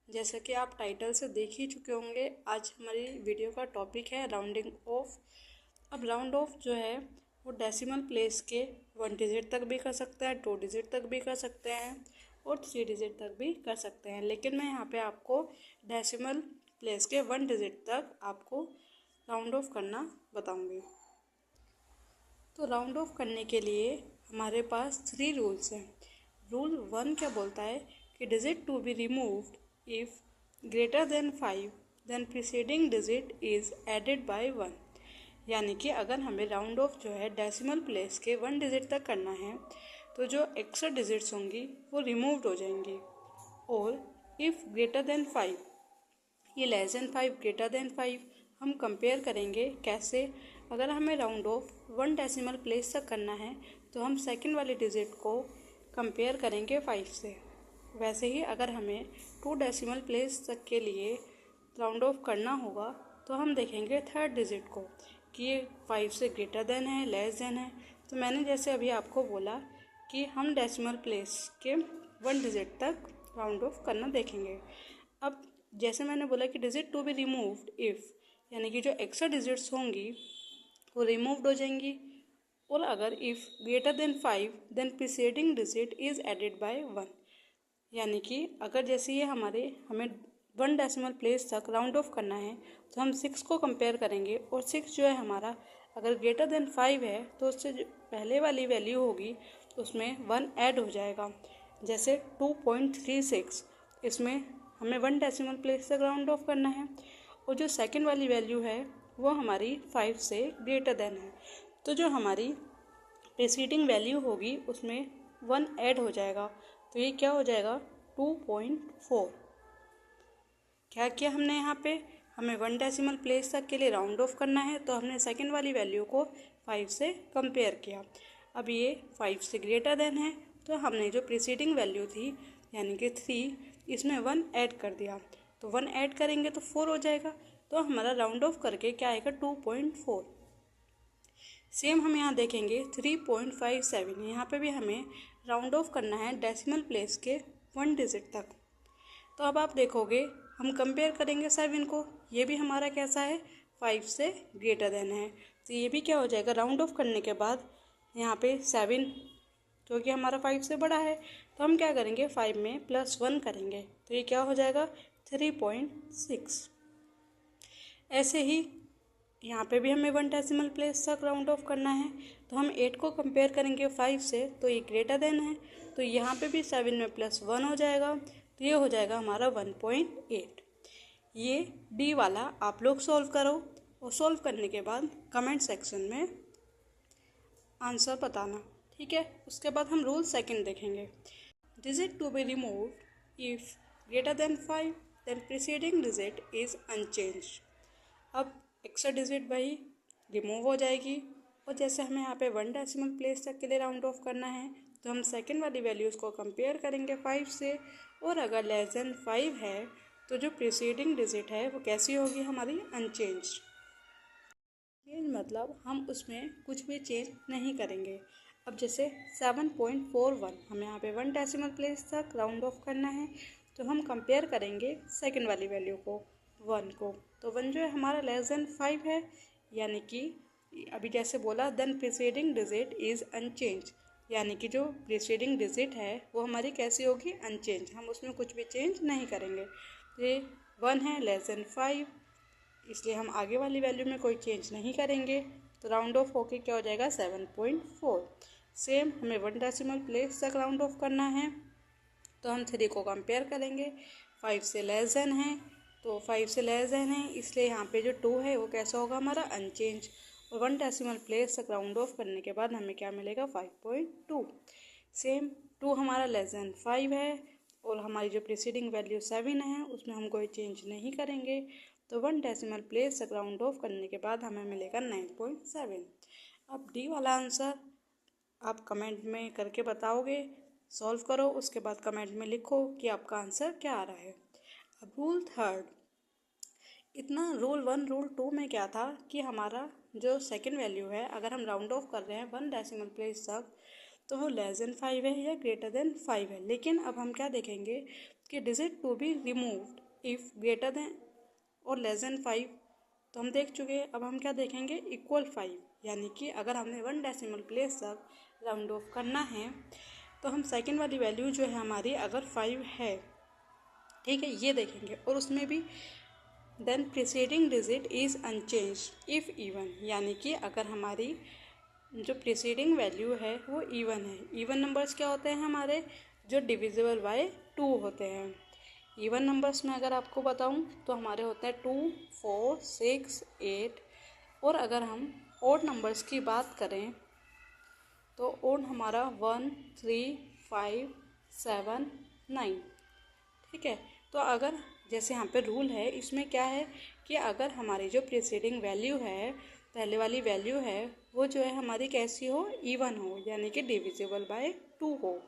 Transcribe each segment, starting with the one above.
जैसा कि आप टाइटल से देख ही चुके होंगे, आज हमारी वीडियो का टॉपिक है राउंडिंग ऑफ। अब राउंड ऑफ जो है वो डेसिमल प्लेस के 1 डिजिट तक भी कर सकते हैं, 2 डिजिट तक भी कर सकते हैं और 3 डिजिट तक भी कर सकते हैं। लेकिन मैं यहाँ पे आपको डेसिमल प्लेस के 1 डिजिट तक आपको राउंड ऑफ करना बताऊंगी। तो राउंड ऑफ करने के लिए हमारे पास 3 रूल्स हैं। रूल 1 क्या बोलता है कि digit to be removed if greater than 5 then preceding digit is added by 1। यानी कि अगर हमें राउंड ऑफ जो है डेसिमल प्लेस के 1 डिजिट तक करना है तो जो एक्स्ट्रा डिजिट्स होंगी वो रिमूव्ड हो जाएंगी। और इफ़ ग्रेटर देन 5, ये लेस देन 5 ग्रेटर देन 5 हम कंपेयर करेंगे कैसे। अगर हमें राउंड ऑफ 1 डेसिमल प्लेस तक करना है तो हम सेकंड वाले डिजिट को कंपेयर करेंगे 5 से। वैसे ही अगर हमें 2 डेसिमल प्लेस तक के लिए राउंड ऑफ करना होगा तो हम देखेंगे थर्ड डिजिट को कि ये 5 से ग्रेटर देन है, लेस देन है। तो मैंने जैसे अभी आपको बोला कि हम डेसिमल प्लेस के 1 डिजिट तक राउंड ऑफ करना देखेंगे। अब जैसे मैंने बोला कि digit to be removed if, यानी कि जो एक्स्ट्रा डिजिट्स होंगी वो रिमूव्ड हो जाएंगी। और अगर if greater than 5 then preceding digit is added by 1, यानी कि अगर जैसे ये हमें 1 डेसिमल प्लेस तक राउंड ऑफ करना है तो हम 6 को कंपेयर करेंगे और 6 जो है हमारा अगर ग्रेटर देन 5 है तो उससे जो पहले वाली वैल्यू होगी उसमें 1 ऐड हो जाएगा। जैसे 2.36, इसमें हमें 1 डेसिमल प्लेस तक राउंड ऑफ करना है और जो सेकंड वाली वैल्यू है वो हमारी 5 से ग्रेटर देन है। तो जो हमारी प्रीसीडिंग वैल्यू होगी उसमें 1 ऐड हो जाएगा। तो ये क्या हो जाएगा 2.4। क्या किया हमने यहाँ पे, हमें 1 डेसिमल प्लेस तक के लिए राउंड ऑफ करना है तो हमने सेकंड वाली वैल्यू को 5 से कंपेयर किया। अब ये 5 से ग्रेटर देन है तो हमने जो प्रीसीडिंग वैल्यू थी यानी कि 3, इसमें 1 ऐड कर दिया। तो 1 ऐड करेंगे तो 4 हो जाएगा। तो हमारा राउंड ऑफ करके क्या आएगा 2.4। सेम हम यहाँ देखेंगे 3.57, यहाँ पे भी हमें राउंड ऑफ करना है डेसिमल प्लेस के 1 डिजिट तक। तो अब आप देखोगे हम कंपेयर करेंगे 7 को, ये भी हमारा कैसा है 5 से ग्रेटर देन है। तो ये भी क्या हो जाएगा राउंड ऑफ करने के बाद यहाँ पे 7 जो कि हमारा 5 से बड़ा है तो हम क्या करेंगे 5 में +1 करेंगे तो ये क्या हो जाएगा 3.6। ऐसे ही यहाँ पे भी हमें 1 डेसिमल प्लेस तक राउंड ऑफ करना है तो हम 8 को कंपेयर करेंगे 5 से तो ये ग्रेटर देन है। तो यहाँ पे भी 7 में +1 हो जाएगा तो ये हो जाएगा हमारा 1.8। ये डी वाला आप लोग सॉल्व करो और सॉल्व करने के बाद कमेंट सेक्शन में आंसर बताना, ठीक है। उसके बाद हम रूल सेकंड देखेंगे। Digit to be removed if greater than 5 then preceding digit is unchanged. अब एक्स्ट्रा डिजिट वही रिमूव हो जाएगी और जैसे हमें यहाँ पे 1 डेसिमल प्लेस तक के लिए राउंड ऑफ करना है तो हम सेकंड वाली वैल्यूज़ को कंपेयर करेंगे 5 से। और अगर लेस देन 5 है तो जो प्रीसीडिंग डिजिट है वो कैसी होगी हमारी अनचेंज्ड। चेंज मतलब हम उसमें कुछ भी चेंज नहीं करेंगे। अब जैसे 7.41, हमें यहाँ पे 1 डेसिमल प्लेस तक राउंड ऑफ करना है तो हम कंपेयर करेंगे सेकंड वाली वैल्यू को 1 को। तो 1 जो है हमारा लेस देन 5 है, यानी कि अभी जैसे बोला then preceding digit is unchange, यानी कि जो प्रीसीडिंग डिजिट है वो हमारी कैसी होगी अनचेंज, हम उसमें कुछ भी चेंज नहीं करेंगे। ये 1 है लेस देन 5, इसलिए हम आगे वाली वैल्यू में कोई चेंज नहीं करेंगे। तो राउंड ऑफ होके क्या हो जाएगा 7.4। सेम हमें 1 डेसिमल प्लेस तक राउंड ऑफ करना है तो हम 3 को कंपेयर करेंगे 5 से लेस देन है तो 5 से लेस देन है इसलिए यहाँ पे जो 2 है वो कैसा होगा हमारा अनचेंज। और 1 डेसिमल प्लेस तक राउंड ऑफ करने के बाद हमें क्या मिलेगा 5.2। सेम 2 हमारा लेस देन 5 है और हमारी जो प्रीसीडिंग वैल्यू 7 है उसमें हम कोई चेंज नहीं करेंगे। तो 1 डेसिमल प्लेस तक राउंड ऑफ करने के बाद हमें मिलेगा 9.7। अब डी वाला आंसर आप कमेंट में करके बताओगे, सॉल्व करो, उसके बाद कमेंट में लिखो कि आपका आंसर क्या आ रहा है। अब रूल थर्ड, इतना रूल 1 रूल 2 में क्या था कि हमारा जो सेकंड वैल्यू है अगर हम राउंड ऑफ कर रहे हैं 1 डेसिमल प्लेस तक तो वो लेस देन 5 है या ग्रेटर देन 5 है। लेकिन अब हम क्या देखेंगे कि digit to be removed if greater than और लेस देन 5, तो हम देख चुके हैं। अब हम क्या देखेंगे, इक्वल 5, यानी कि अगर हमने 1 डेसिमल प्लेस तक राउंड ऑफ करना है तो हम सेकंड वाली वैल्यू जो है हमारी अगर 5 है, ठीक है, ये देखेंगे। और उसमें भी then preceding digit is unchange if even, यानी कि अगर हमारी जो प्रीसीडिंग वैल्यू है वो इवन है। इवन नंबर्स क्या होते हैं हमारे, जो डिविजिबल बाय 2 होते हैं। इवन नंबर्स में अगर आपको बताऊं तो हमारे होते हैं 2, 4, 6, 8। और अगर हम ओड नंबर्स की बात करें तो ओड हमारा 1, 3, 5, 7, 9, ठीक है। तो अगर जैसे यहाँ पे रूल है, इसमें क्या है कि अगर हमारी जो प्रीसीडिंग वैल्यू है, पहले वाली वैल्यू है, वो जो है हमारी कैसी हो, इवन हो, यानी कि डिविजिबल बाय 2 हो,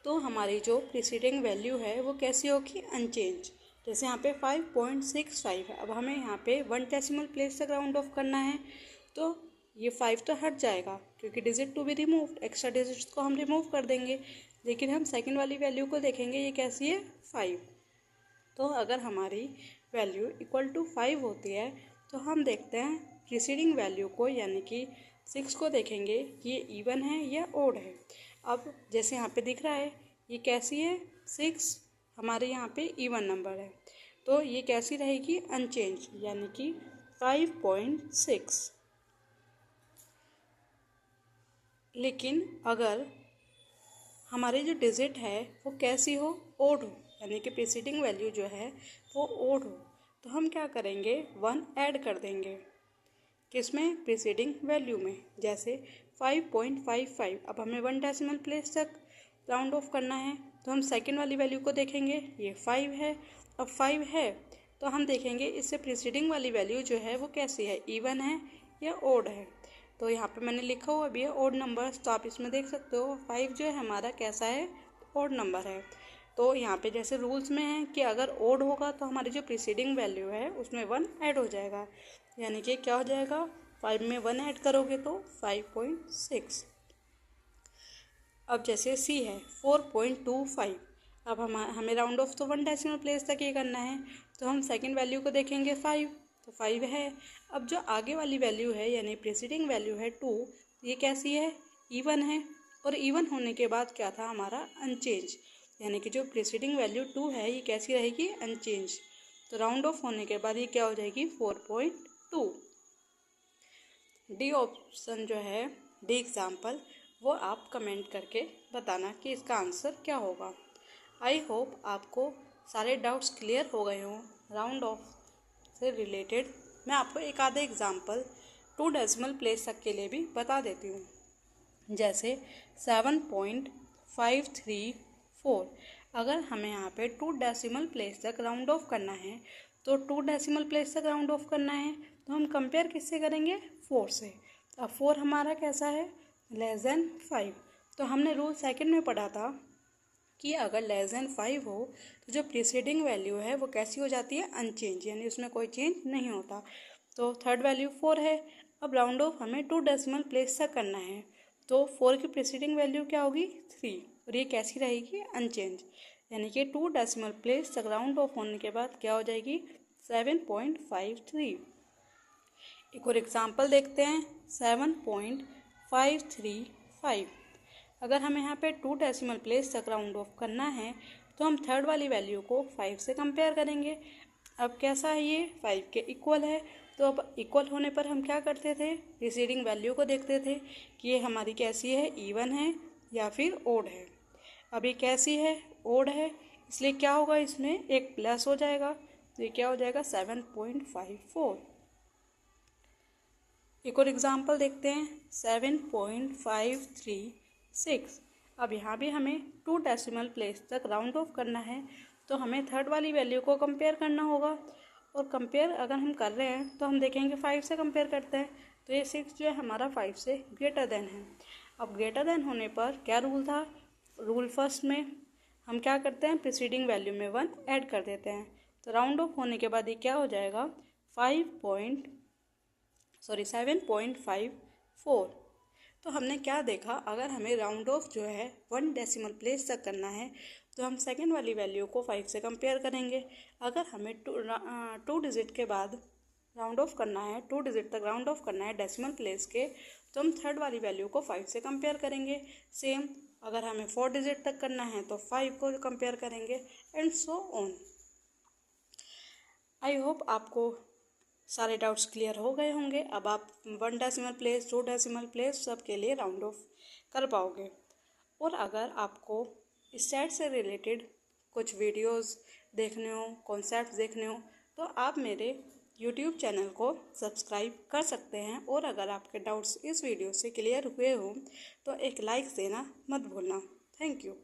तो हमारी जो प्रीसीडिंग वैल्यू है वो कैसी होगी, अनचेंज। जैसे यहाँ पे 5.65 है। अब हमें यहाँ पे 1 डेसिमल प्लेस तक राउंड ऑफ करना है, तो ये 5 तो हट जाएगा क्योंकि digit to be remove, extra digits को हम रिमूव कर देंगे। लेकिन हम सेकंड वाली वैल्यू को देखेंगे, ये कैसी है, 5। तो अगर हमारी वैल्यू इक्वल टू 5 होती है तो हम देखते हैं प्रीसीडिंग वैल्यू को, यानी कि 6 को देखेंगे कि ये इवन है या ओड है। अब जैसे यहाँ पे दिख रहा है, ये कैसी है, 6 हमारे यहाँ पे इवन नंबर है, तो ये कैसी रहेगी, अनचेंज, यानी कि 5.6। लेकिन अगर हमारी जो डिजिट है वो कैसी हो, ओड हो, यानी कि प्रीसीडिंग वैल्यू जो है वो ओड हो, तो हम क्या करेंगे, 1 ऐड कर देंगे। किसमें, प्रीसीडिंग वैल्यू में। जैसे 5.55, अब हमें 1 डेसिमल प्लेस तक राउंड ऑफ करना है, तो हम सेकंड वाली वैल्यू को देखेंगे, ये 5 है। अब 5 है तो हम देखेंगे इससे प्रीसीडिंग वाली वैल्यू जो है वो कैसी है, इवन है या ओड है। तो यहाँ पे मैंने लिखा हुआ भी है ओड नंबर्स, तो आप इसमें देख सकते हो 5 जो है हमारा कैसा है, ओड नंबर है। तो यहाँ पे जैसे रूल्स में है कि अगर ओड होगा तो हमारी जो प्रीसीडिंग वैल्यू है उसमें 1 ऐड हो जाएगा, यानी कि क्या हो जाएगा, 5 में 1 ऐड करोगे तो 5.6। अब जैसे सी है 4.25, अब हमें राउंड ऑफ तो 1 डेसिमल प्लेस तक ये करना है, तो हम सेकंड वैल्यू को देखेंगे 5, तो 5 है। अब जो आगे वाली वैल्यू है यानी प्रीसीडिंग वैल्यू है 2, ये कैसी है, इवन है। और इवन होने के बाद क्या था हमारा, अनचेंज, यानी कि जो प्रीसीडिंग वैल्यू 2 है ये कैसी रहेगी, अनचेंज। तो राउंड ऑफ होने के बाद ये क्या हो जाएगी, 4.2। डी ऑप्शन जो है, डी एग्जाम्पल, वो आप कमेंट करके बताना कि इसका आंसर क्या होगा। आई होप आपको सारे डाउट्स क्लियर हो गए हों राउंड ऑफ से रिलेटेड। मैं आपको एक आधे एग्जाम्पल 2 डेसिमल प्लेस तक के लिए भी बता देती हूँ। जैसे 7.534, अगर हमें यहाँ पे 2 डेसिमल प्लेस तक राउंड ऑफ करना है, तो 2 डेसिमल प्लेस तक राउंड ऑफ करना है तो हम कंपेयर किससे करेंगे, 4 से। अब 4 हमारा कैसा है, लेस देन 5। तो हमने रूल सेकंड में पढ़ा था कि अगर लेस देन 5 हो तो जो प्रीसीडिंग वैल्यू है वो कैसी हो जाती है, अनचेंज, यानी उसमें कोई चेंज नहीं होता। तो थर्ड वैल्यू 4 है। अब राउंड ऑफ हमें 2 डेसिमल प्लेस तक करना है, तो 4 की प्रीसीडिंग वैल्यू क्या होगी, 3, और ये कैसी रहेगी, अनचेंज, यानी कि 2 डेसिमल प्लेस तक राउंड ऑफ होने के बाद क्या हो जाएगी, 7.53। एक और एग्जाम्पल देखते हैं, 7.535। अगर हमें यहाँ पे 2 डेसिमल प्लेस तक राउंड ऑफ करना है तो हम थर्ड वाली वैल्यू को 5 से कंपेयर करेंगे। अब कैसा है, ये 5 के इक्वल है, तो अब इक्वल होने पर हम क्या करते थे, प्रीसीडिंग वैल्यू को देखते थे कि ये हमारी कैसी है, इवन है या फिर ओड है। अब ये कैसी है, ओड है, इसलिए क्या होगा, इसमें एक प्लस हो जाएगा, तो ये क्या हो जाएगा, 7.54। एक और एग्जाम्पल देखते हैं, 7.536। अब यहाँ भी हमें 2 डेसिमल प्लेस तक राउंड ऑफ करना है, तो हमें थर्ड वाली वैल्यू को कंपेयर करना होगा। और कंपेयर अगर हम कर रहे हैं तो हम देखेंगे 5 से कंपेयर करते हैं, तो ये 6 जो है हमारा 5 से ग्रेटर देन है। अब ग्रेटर देन होने पर क्या रूल था, रूल फर्स्ट में हम क्या करते हैं, प्रीसीडिंग वैल्यू में 1 ऐड कर देते हैं, तो राउंड ऑफ होने के बाद ये क्या हो जाएगा, 7.54। तो हमने क्या देखा, अगर हमें राउंड ऑफ जो है 1 डेसिमल प्लेस तक करना है तो हम सेकंड वाली वैल्यू को 5 से कंपेयर करेंगे। अगर हमें टू डिजिट के बाद राउंड ऑफ करना है, 2 डिजिट तक राउंड ऑफ करना है डेसिमल प्लेस के, तो हम थर्ड वाली वैल्यू को 5 से कंपेयर करेंगे। सेम अगर हमें 4 डिजिट तक करना है तो 5 को कंपेयर करेंगे and so on. I hope आपको सारे डाउट्स क्लियर हो गए होंगे। अब आप 1 डेसिमल प्लेस, 2 डेसिमल प्लेस सब के लिए राउंड ऑफ कर पाओगे। और अगर आपको स्टैट से रिलेटेड कुछ वीडियोस देखने हो, कॉन्सेप्ट्स देखने हो, तो आप मेरे यूट्यूब चैनल को सब्सक्राइब कर सकते हैं। और अगर आपके डाउट्स इस वीडियो से क्लियर हुए हो तो एक लाइक देना मत भूलना। Thank you.